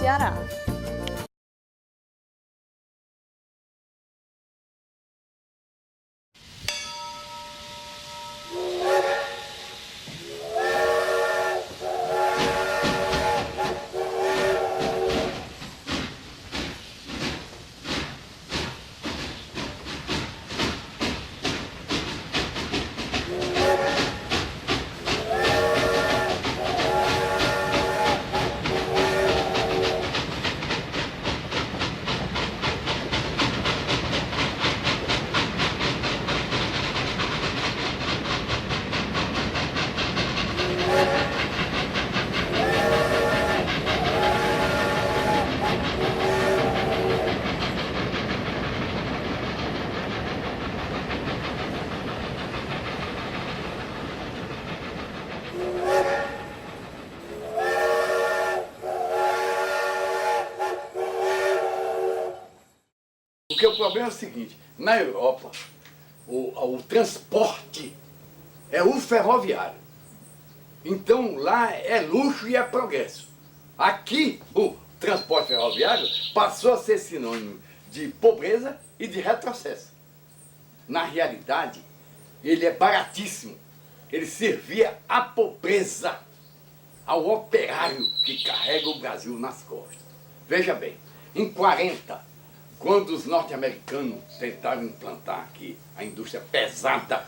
Ceará. Porque o problema é o seguinte, na Europa, o transporte é o ferroviário. Então lá é luxo e é progresso. Aqui o transporte ferroviário passou a ser sinônimo de pobreza e de retrocesso. Na realidade, ele é baratíssimo. Ele servia à pobreza, ao operário que carrega o Brasil nas costas. Veja bem, em 40, quando os norte-americanos tentaram implantar aqui a indústria pesada,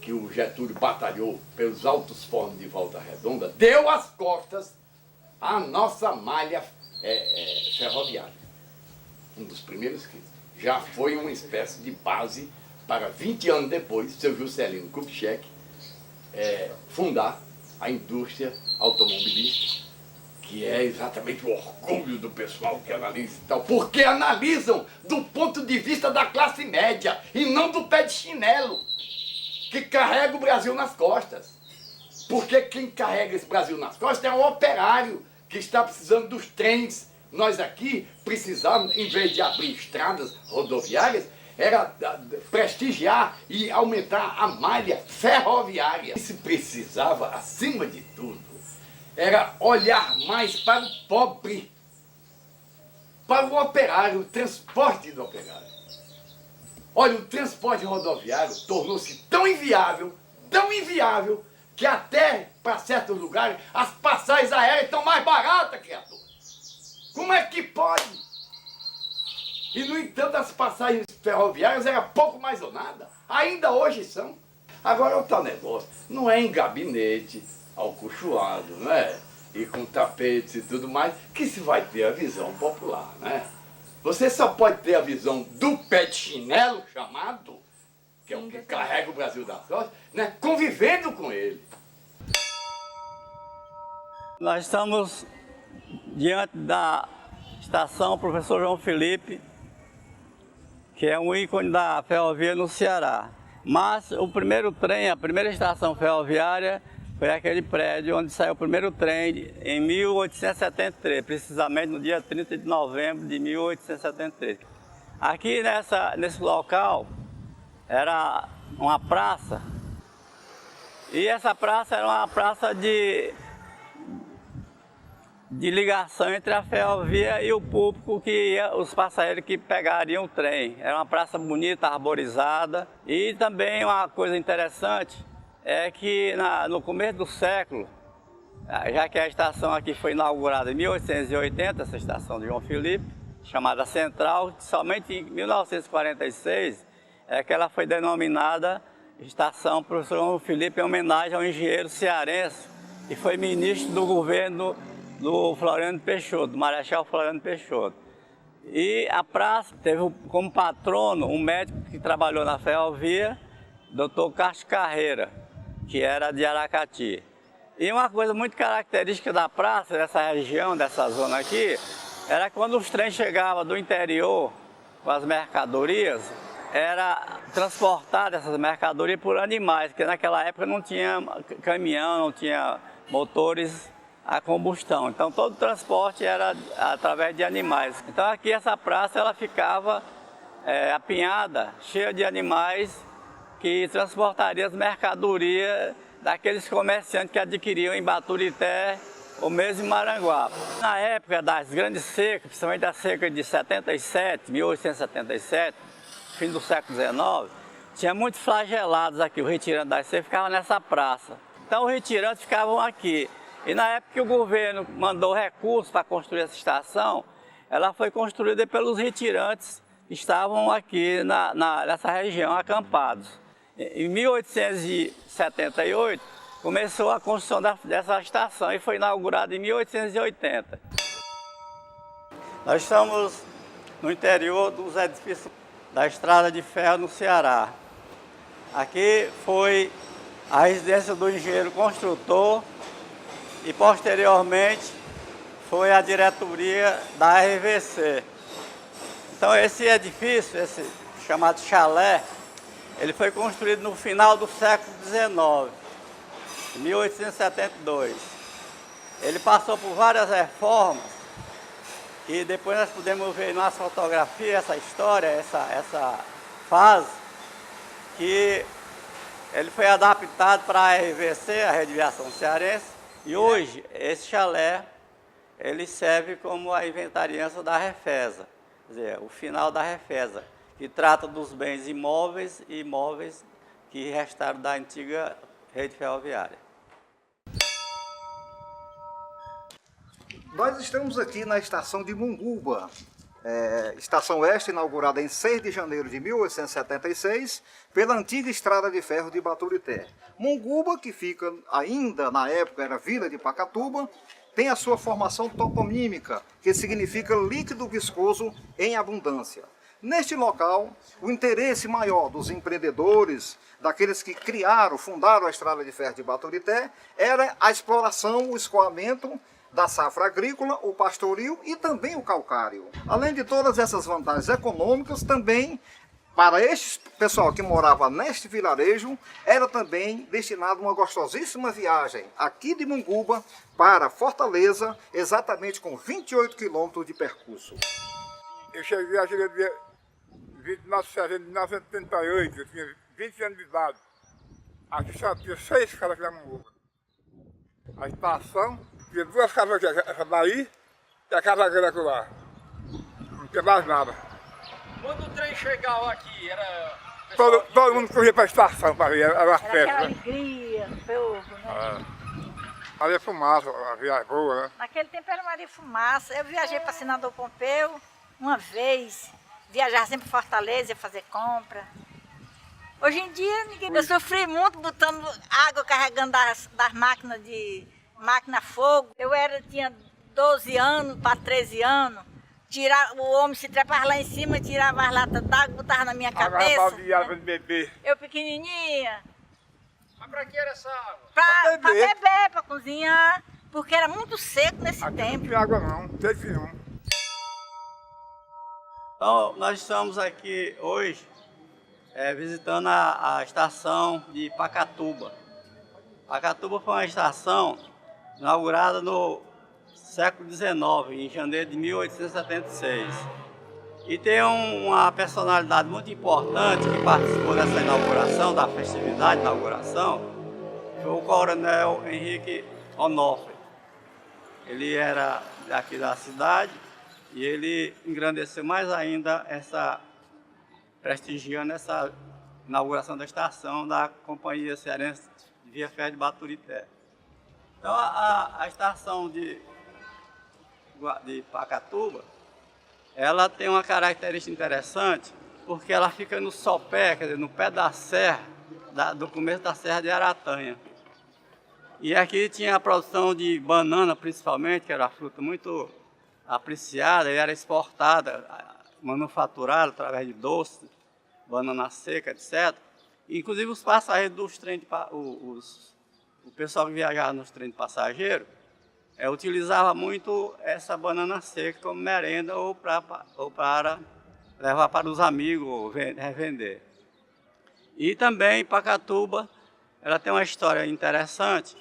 que o Getúlio batalhou pelos altos fornos de Volta Redonda, deu as costas à nossa malha ferroviária. Um dos primeiros que já foi uma espécie de base para 20 anos depois, seu Juscelino Kubitschek fundar a indústria automobilística, que é exatamente o orgulho do pessoal que analisa e tal, porque analisam do ponto de vista da classe média e não do pé de chinelo, que carrega o Brasil nas costas. Porque quem carrega esse Brasil nas costas é o operário, que está precisando dos trens. Nós aqui precisávamos, em vez de abrir estradas rodoviárias, era prestigiar e aumentar a malha ferroviária. E se precisava, acima de tudo, era olhar mais para o pobre, para o operário, o transporte do operário. Olha, o transporte rodoviário tornou-se tão inviável, que até para certos lugares as passagens aéreas estão mais baratas, criatura. Como é que pode? E, no entanto, as passagens ferroviárias eram pouco mais ou nada. Ainda hoje são. Agora, o tal negócio não é em gabinete alcochoado, né? E com tapetes e tudo mais, que se vai ter a visão popular, né? Você só pode ter a visão do pé de chinelo, chamado, que é o que carrega o Brasil das costas, né? Convivendo com ele. Nós estamos diante da estação Professor João Felipe, que é um ícone da ferrovia no Ceará. Mas o primeiro trem, a primeira estação ferroviária, foi aquele prédio onde saiu o primeiro trem em 1873, precisamente no dia 30 de novembro de 1873. Aqui nesse local era uma praça, e essa praça era uma praça de ligação entre a ferrovia e o público que ia, os passageiros que pegariam o trem. Era uma praça bonita, arborizada. E também uma coisa interessante é que no começo do século, já que a estação aqui foi inaugurada em 1880, essa estação de João Felipe, chamada Central, somente em 1946 é que ela foi denominada Estação Professor João Felipe, em homenagem ao engenheiro cearense que foi ministro do governo do Floriano Peixoto, do Marechal Floriano Peixoto. E a praça teve como patrono um médico que trabalhou na ferrovia, Dr. Castro Carreira, que era de Aracati. E uma coisa muito característica da praça, dessa região, dessa zona aqui, era quando os trens chegavam do interior com as mercadorias, era transportar essas mercadorias por animais, porque naquela época não tinha caminhão, não tinha motores a combustão. Então todo o transporte era através de animais. Então aqui essa praça ela ficava apinhada, cheia de animais que transportariam as mercadorias daqueles comerciantes que adquiriam em Baturité ou mesmo em Maranguape. Na época das grandes secas, principalmente a seca de 1877, fim do século XIX, tinha muitos flagelados aqui. Os retirantes das secas ficavam nessa praça. Então os retirantes ficavam aqui. E na época que o governo mandou recursos para construir essa estação, ela foi construída pelos retirantes que estavam aqui nessa região, acampados. Em 1878, começou a construção dessa estação e foi inaugurada em 1880. Nós estamos no interior dos edifícios da Estrada de Ferro no Ceará. Aqui foi a residência do engenheiro construtor e posteriormente foi a diretoria da RVC. Então esse edifício, esse chamado chalé, ele foi construído no final do século XIX, em 1872. Ele passou por várias reformas e depois nós podemos ver nas fotografias essa história, essa fase, que ele foi adaptado para a RVC, a Rede Viação Cearense, e hoje esse chalé ele serve como a inventariança da Refesa, quer dizer, o final da Refesa, que trata dos bens imóveis e imóveis que restaram da antiga rede ferroviária. Nós estamos aqui na estação de Munguba, estação esta inaugurada em 6 de janeiro de 1876 pela antiga estrada de ferro de Baturité. Munguba, que fica ainda na época era vila de Pacatuba, tem a sua formação toponímica, que significa líquido viscoso em abundância. Neste local, o interesse maior dos empreendedores, daqueles que criaram, fundaram a estrada de ferro de Baturité, era a exploração, o escoamento da safra agrícola, o pastoril e também o calcário. Além de todas essas vantagens econômicas, também para este pessoal que morava neste vilarejo, era também destinado uma gostosíssima viagem aqui de Munguba para Fortaleza, exatamente com 28 quilômetros de percurso. Eu cheguei a dia 29 de setembro de 1978, eu tinha 20 anos de idade. Aqui só tinha 6 casas aqui na Munguba. A estação tinha 2 casas aqui, essa daí e a casa grande lá. Não tinha mais nada. Quando o trem chegava aqui, era... Todo mundo corria para a estação para ver, era festa. Era aquela alegria, povo, né? Maria Fumaça, a viagem boa, né? Naquele tempo era Maria Fumaça. Eu viajei para Senador Pompeu uma vez. Viajava sempre para Fortaleza, ia fazer compra. Hoje em dia, eu sofri muito botando água, carregando das máquinas máquina a fogo. Tinha 12 anos para 13 anos. O homem se trepava lá em cima, tirava as latas d'água, botava na minha cabeça. Água de beber. Eu pequenininha. Mas para que era essa água? Para beber, para cozinhar, porque era muito seco nesse Aqui tempo. não tinha água não teve não. Então, nós estamos aqui hoje visitando a estação de Pacatuba. Pacatuba foi uma estação inaugurada no século XIX, em janeiro de 1876. E tem uma personalidade muito importante que participou dessa inauguração, da festividade de inauguração, foi o coronel Henrique Onofre. Ele era daqui da cidade e ele engrandeceu mais ainda prestigiando essa inauguração da estação da Companhia Cearense de Via Ferro de Baturité. Então a estação de Pacatuba, ela tem uma característica interessante, porque ela fica no sopé, quer dizer, no pé da serra, do começo da Serra de Aratanha. E aqui tinha a produção de banana, principalmente, que era uma fruta muito apreciada e era exportada, manufaturada através de doce, banana seca, etc. Inclusive os passageiros dos trens, o pessoal que viajava nos trens de passageiro, utilizava muito essa banana seca como merenda ou para levar para os amigos ou revender. E também Pacatuba, ela tem uma história interessante,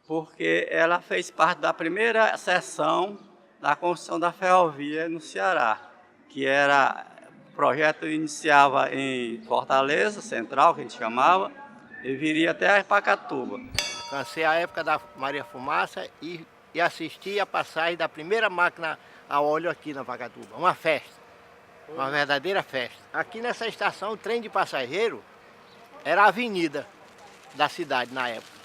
porque ela fez parte da primeira seção da construção da ferrovia no Ceará, que o projeto iniciava em Fortaleza Central, que a gente chamava, e viria até Pacatuba. Cansei a época da Maria Fumaça e assisti a passagem da primeira máquina a óleo aqui na Pacatuba. Uma festa, uma verdadeira festa. Aqui nessa estação, o trem de passageiro era a avenida da cidade na época.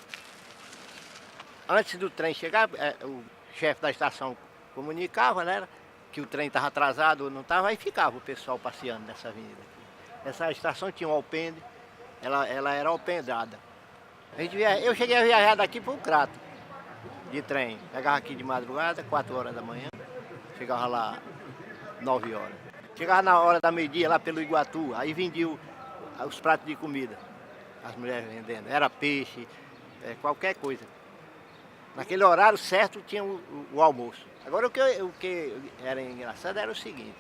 Antes do trem chegar, o chefe da estação comunicava, né, que o trem estava atrasado ou não estava, aí ficava o pessoal passeando nessa avenida aqui. Essa estação tinha um alpendre, ela era alpendrada. Eu cheguei a viajar daqui para o Crato, de trem. Pegava aqui de madrugada, 4 horas da manhã, chegava lá 9 horas. Chegava na hora da meio-dia lá pelo Iguatu, aí vendia os pratos de comida, as mulheres vendendo. Era peixe, qualquer coisa. Naquele horário certo tinha o almoço. Agora o que era engraçado era o seguinte,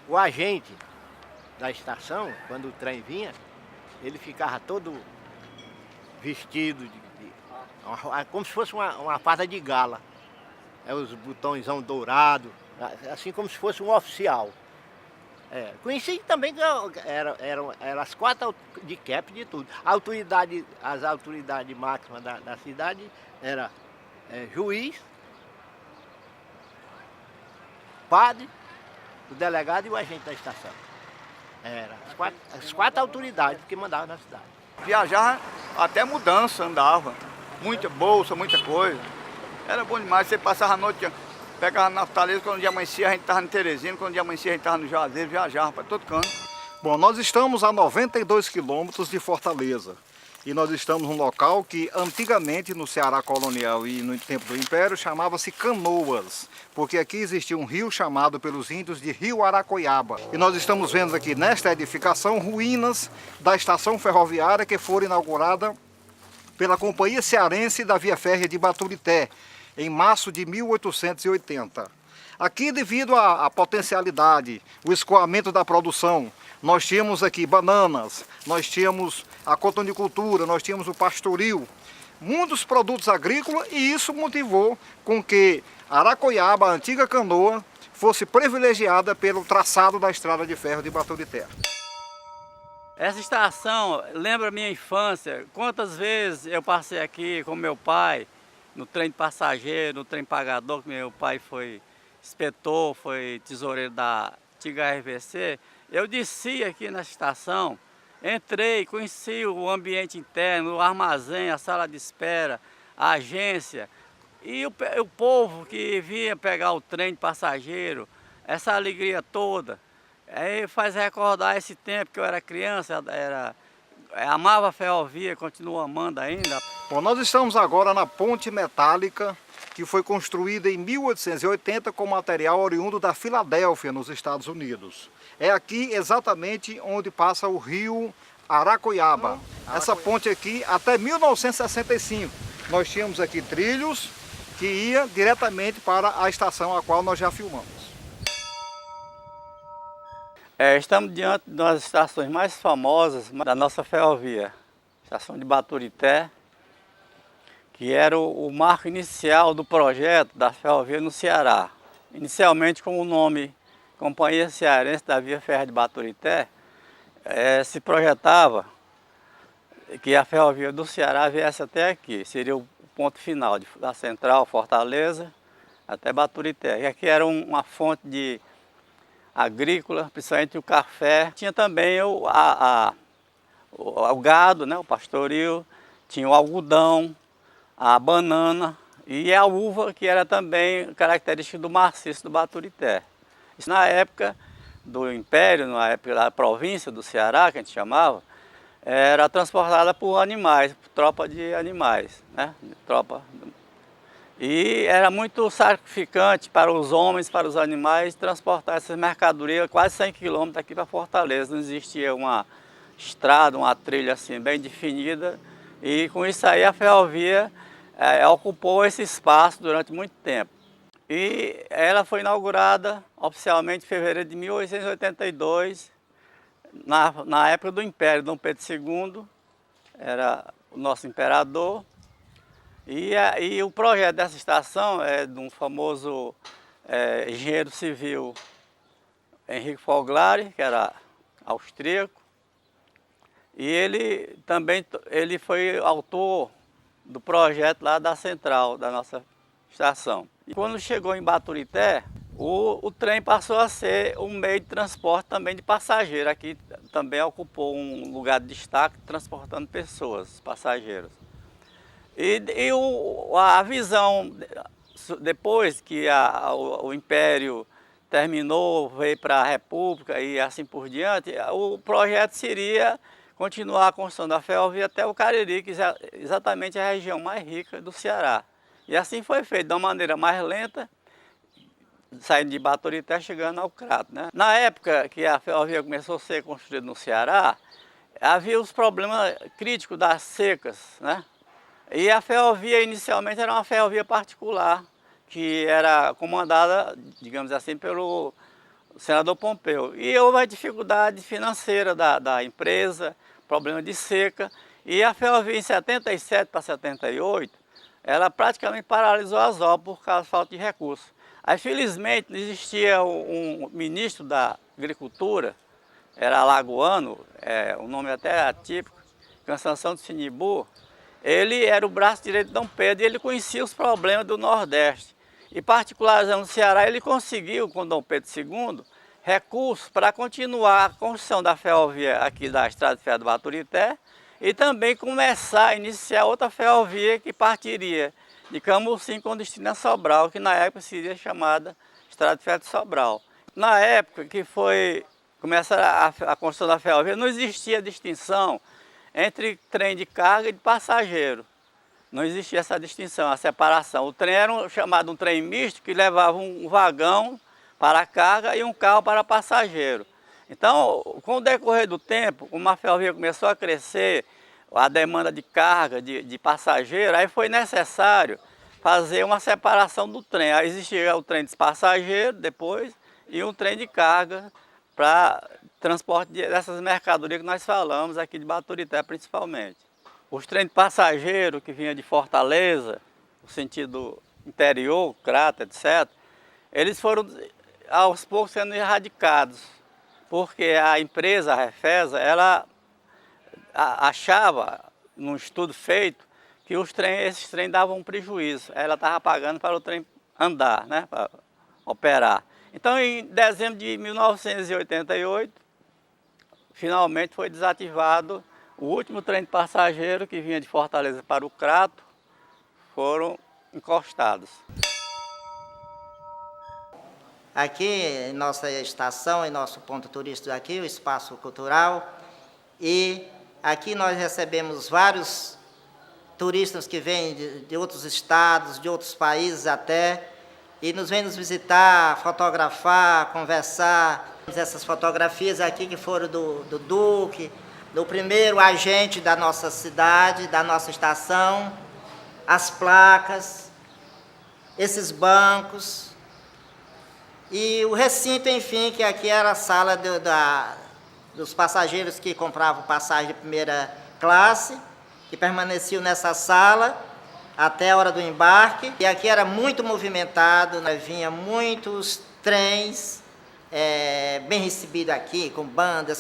o agente da estação, quando o trem vinha, ele ficava todo vestido como se fosse uma farda de gala. Os botõezão dourado, assim como se fosse um oficial. Conheci também que eram as 4 de cap de tudo. As autoridades máximas da cidade era juiz, padre, o delegado e o agente da estação. Era as 4 autoridades que mandavam na cidade. Viajava até mudança, andava. Muita bolsa, muita coisa. Era bom demais. Você passava a noite, pegava na Fortaleza, quando o dia amanhecia a gente estava em Teresina, quando o dia amanhecia a gente estava no Juazeiro, viajava para todo canto. Bom, nós estamos a 92 quilômetros de Fortaleza. E nós estamos num local que antigamente no Ceará colonial e no tempo do Império chamava-se Canoas, porque aqui existia um rio chamado pelos índios de Rio Aracoiaba. E nós estamos vendo aqui nesta edificação ruínas da estação ferroviária que foi inaugurada pela Companhia Cearense da Via Férrea de Baturité, em março de 1880. Aqui, devido à potencialidade, o escoamento da produção, nós tínhamos aqui bananas, nós tínhamos a cotonicultura, nós tínhamos o pastoril, muitos produtos agrícolas, e isso motivou com que Aracoiaba, a antiga Canoa, fosse privilegiada pelo traçado da estrada de ferro de Baturité. Essa estação lembra a minha infância. Quantas vezes eu passei aqui com meu pai, no trem de passageiro, no trem pagador, que meu pai foi inspetor, foi tesoureiro da antiga RVC. Eu desci aqui na estação, entrei, conheci o ambiente interno, o armazém, a sala de espera, a agência. E o povo que vinha pegar o trem de passageiro, essa alegria toda. Aí faz recordar esse tempo que eu era criança, amava a ferrovia, continuo amando ainda. Bom, nós estamos agora na ponte metálica que foi construída em 1880 com material oriundo da Filadélfia, nos Estados Unidos. É aqui exatamente onde passa o rio Aracoiaba. Essa ponte aqui, até 1965, nós tínhamos aqui trilhos que ia diretamente para a estação a qual nós já filmamos. Estamos diante das estações mais famosas da nossa ferrovia, estação de Baturité, que era o marco inicial do projeto da ferrovia no Ceará. Inicialmente com o nome Companhia Cearense da Via Férrea de Baturité, se projetava que a ferrovia do Ceará viesse até aqui, seria o ponto final da central Fortaleza até Baturité. E aqui era uma fonte de agrícola, principalmente o café. Tinha também o gado, né, o pastoril, tinha o algodão, a banana e a uva, que era também característica do maciço do Baturité. Isso na época do Império, na época da província do Ceará, que a gente chamava, era transportada por animais, por tropa de animais, né? E era muito sacrificante para os homens, para os animais, transportar essas mercadorias quase 100 quilômetros aqui para Fortaleza. Não existia uma estrada, uma trilha assim bem definida, e com isso aí a ferrovia ocupou esse espaço durante muito tempo. E ela foi inaugurada oficialmente em fevereiro de 1882, na época do Império. Dom Pedro II era o nosso imperador. E o projeto dessa estação é de um famoso engenheiro civil, Henrique Foglari, que era austríaco. E ele foi autor do projeto lá da central da nossa estação. E quando chegou em Baturité, o trem passou a ser um meio de transporte também de passageiro. Aqui também ocupou um lugar de destaque transportando pessoas, passageiros. A visão, depois que o Império terminou, veio para a República e assim por diante, o projeto seria continuar a construção da ferrovia até o Cariri, que é exatamente a região mais rica do Ceará. E assim foi feito, de uma maneira mais lenta, saindo de Baturité, chegando ao Crato, né? Na época que a ferrovia começou a ser construída no Ceará, havia os problemas críticos das secas, né? E a ferrovia inicialmente era uma ferrovia particular, que era comandada, digamos assim, pelo senador Pompeu. E houve a dificuldade financeira da empresa, problema de seca, e a ferrovia em 77 para 78, ela praticamente paralisou as obras por causa da falta de recursos. Aí, felizmente, existia um ministro da Agricultura, era alagoano, o nome até atípico, Cansanção do Sinibu. Ele era o braço direito de Dom Pedro e ele conhecia os problemas do Nordeste. E, particularizando no Ceará, ele conseguiu, com Dom Pedro II, recursos para continuar a construção da ferrovia aqui da Estrada de Ferro do Baturité e também começar a iniciar outra ferrovia que partiria de Camusim com destino a Sobral, que na época seria chamada Estrada de Ferro de Sobral. Na época que foi começar a construção da ferrovia, não existia distinção entre trem de carga e de passageiro. Não existia essa distinção, a separação. O trem era chamado um trem misto, que levava um vagão para carga e um carro para passageiro. Então, com o decorrer do tempo, como a ferrovia começou a crescer, a demanda de carga, de passageiro, aí foi necessário fazer uma separação do trem. Aí existia o trem de passageiro depois e um trem de carga para transporte dessas mercadorias que nós falamos aqui de Baturité principalmente. Os trens de passageiro que vinham de Fortaleza, no sentido interior, Crato, etc., eles foram aos poucos sendo erradicados, porque a empresa, a Refesa, ela achava, num estudo feito, que esses trens davam um prejuízo. Ela estava pagando para o trem andar, né, para operar. Então, em dezembro de 1988, finalmente foi desativado o último trem de passageiro que vinha de Fortaleza para o Crato, foram encostados. Aqui em nossa estação, em nosso ponto turístico aqui, o Espaço Cultural, e aqui nós recebemos vários turistas que vêm de outros estados, de outros países até, e nos vêm nos visitar, fotografar, conversar. Essas fotografias aqui que foram do Duque, do primeiro agente da nossa cidade, da nossa estação, as placas, esses bancos e o recinto, enfim, que aqui era a sala dos passageiros que compravam passagem de primeira classe, que permaneciam nessa sala até a hora do embarque. E aqui era muito movimentado, né? Vinha muitos trens bem recebidos aqui, com bandas,